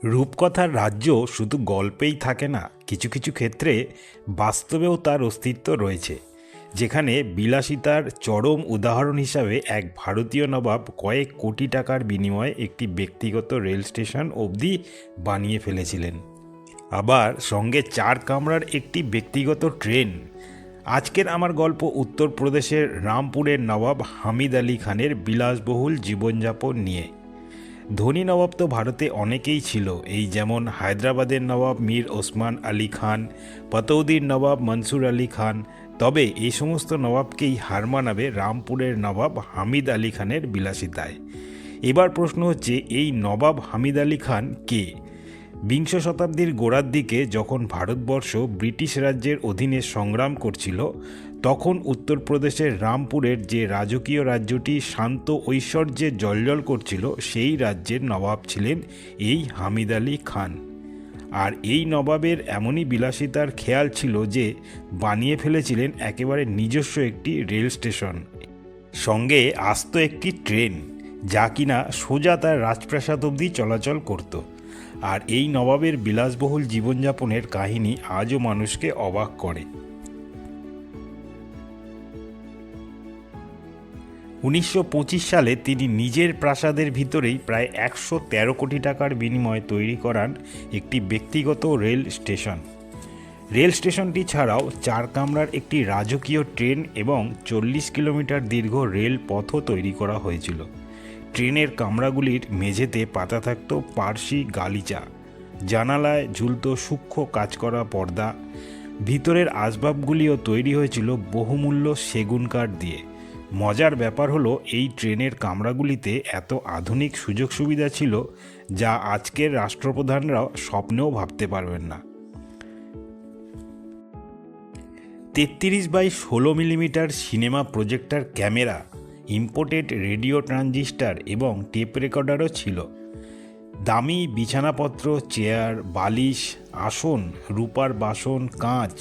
রূপকথার রাজ্য শুধু গল্পেই থাকে না, কিছু কিছু ক্ষেত্রে বাস্তবেও তার অস্তিত্ব রয়েছে, যেখানে বিলাসিতার চরম উদাহরণ হিসাবে এক ভারতীয় নবাব কয়েক কোটি টাকার বিনিময়ে একটি ব্যক্তিগত রেল স্টেশন অবধি বানিয়ে ফেলেছিলেন। আবার সঙ্গে 4 কামরার একটি ব্যক্তিগত ট্রেন। আজকের আমার গল্প উত্তরপ্রদেশের রামপুরের নবাব হামিদ আলী খানের বিলাসবহুল জীবনযাপন নিয়ে। ধনী নবাব তো ভারতে অনেকেই ছিল, এই যেমন হায়দ্রাবাদের নবাব মীর ওসমান আলী খান, পাতৌদির নবাব মনসুর আলী খান। তবে এই সমস্ত নবাবকেই হার মানাবে রামপুরের নবাব হামিদ আলী খানের বিলাসিতায়। এবার প্রশ্ন হচ্ছে, এই নবাব হামিদ আলী খান কে? বিংশ শতাব্দীর গোড়ার দিকে যখন ভারতবর্ষ ব্রিটিশ রাজ্যের অধীনে সংগ্রাম করছিল, তখন উত্তরপ্রদেশের রামপুরের যে রাজকীয় রাজ্যটি শান্ত ঐশ্বর্যে জ্বলজ্বল করছিল, সেই রাজ্যের নবাব ছিলেন এই হামিদ আলী খান। আর এই নবাবের এমনই বিলাসিতার খেয়াল ছিল যে বানিয়ে ফেলেছিলেন একেবারে নিজস্ব একটি রেল স্টেশন, সঙ্গে আস্ত একটি ট্রেন, যা কিনা সোজা তার রাজপ্রাসাদ অবধি চলাচল করত। আর এই নবাবের বিলাসবহুল জীবনযাপনের কাহিনী আজও মানুষকে অবাক করে। 1925 সালে তিনি নিজের প্রাসাদের ভিতরেই প্রায় 113 কোটি টাকার বিনিময়ে তৈরি করান একটি ব্যক্তিগত রেল স্টেশন। রেল স্টেশনটি ছাড়াও 4 কামরার একটি রাজকীয় ট্রেন এবং 40 কিলোমিটার দীর্ঘ রেল পথও তৈরি করা হয়েছিল। ট্রেনের কামরাগুলির মেঝেতে পাতা থাকত পার্সি গালিচা, জানালায় ঝুলত সূক্ষ্ম কাজ করা পর্দা। ভিতরের আসবাবগুলিও তৈরি হয়েছিল বহুমূল্য সেগুন কাঠ দিয়ে। মজার ব্যাপার হলো, এই ট্রেনের কামরাগুলিতে এত আধুনিক সুযোগ সুবিধা ছিল যা আজকের রাষ্ট্রপ্রধানরাও স্বপ্নেও ভাবতে পারবেন না। 33x16 millimetre cinema projector camera, imported radio transistor এবং টেপ রেকর্ডারও ছিল। দামি বিছানাপত্র, চেয়ার, বালিশ, আসন, রূপার বাসন, কাঁচ,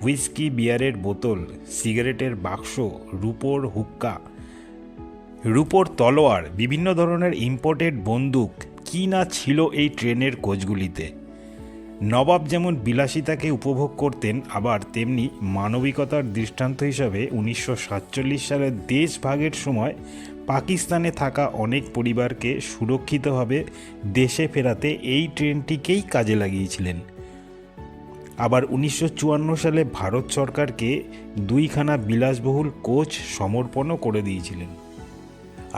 হুইস্কি বিয়ারের বোতল, সিগারেটের বাক্স, রূপোর হুক্কা, রূপোর তলোয়ার, বিভিন্ন ধরনের ইম্পোর্টেড বন্দুক, কি না ছিল এই ট্রেনের কোচগুলিতে। নবাব যেমন বিলাসিতাকে উপভোগ করতেন, আবার তেমনি মানবিকতার দৃষ্টান্ত হিসাবে 1947 সালের দেশভাগের সময় পাকিস্তানে থাকা অনেক পরিবারকে সুরক্ষিতভাবে দেশে ফেরাতে এই ট্রেনটিকেই কাজে লাগিয়েছিলেন। আবার 1954 সালে ভারত সরকারকে 2খানা বিলাসবহুল কোচ সমর্পণও করে দিয়েছিলেন।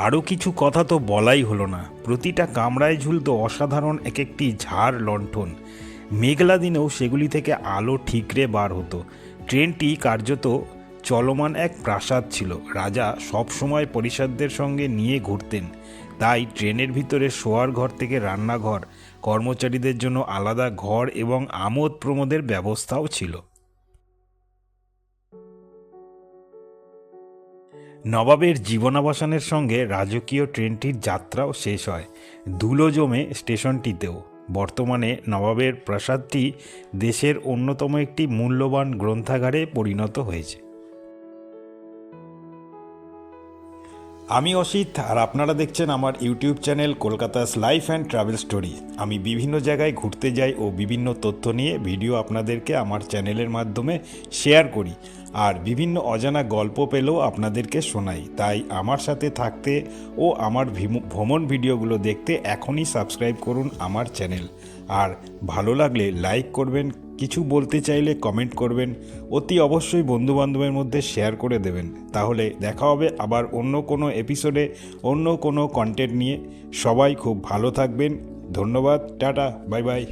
আরও কিছু কথা তো বলাই হলো না, প্রতিটা কামরায় ঝুলত অসাধারণ এক একটি ঝাড় লণ্ঠন। মেঘলা দিনেও সেগুলি থেকে আলো ঠিকরে বার হতো। ট্রেনটি কার্যত চলমান এক প্রাসাদ ছিল। রাজা সব সময় পরিষদদের সঙ্গে নিয়ে ঘুরতেন, তাই ট্রেনের ভিতরে শোয়ার ঘর থেকে রান্নাঘর, কর্মচারীদের জন্য আলাদা ঘর এবং আমোদ প্রমোদের ব্যবস্থাও ছিল। নবাবের জীবনাবসানের সঙ্গে রাজকীয় ট্রেনটির যাত্রাও শেষ হয়। ধুলো জমে স্টেশনটিতেও। বর্তমানে নবাবের প্রাসাদটি দেশের অন্যতম একটি মূল্যবান গ্রন্থাগারে পরিণত হয়েছে। আমি অসিত, আর আপনারা দেখছেন আমার YouTube channel Kolkata's life and travel story. আমি বিভিন্ন জায়গায় ঘুরতে যাই ও বিভিন্ন তথ্য নিয়ে ভিডিও আপনাদেরকে আমার চ্যানেলের মাধ্যমে শেয়ার করি, আর বিভিন্ন অজানা গল্প পেলেও আপনাদেরকে শোনাই। তাই আমার সাথে থাকতে ও আমার ভ্রমণ ভিডিওগুলো দেখতে এখনই সাবস্ক্রাইব করুন আমার চ্যানেল। আর ভালো লাগলে লাইক করবেন, কিছু বলতে চাইলে কমেন্ট করবেন, অতি অবশ্যই বন্ধুবান্ধবের মধ্যে শেয়ার করে দেবেন। তাহলে দেখা হবে আবার অন্য কোনো এপিসোডে অন্য কোনো কন্টেন্ট নিয়ে। সবাই খুব ভালো থাকবেন। ধন্যবাদ, টাটা, বাই বাই।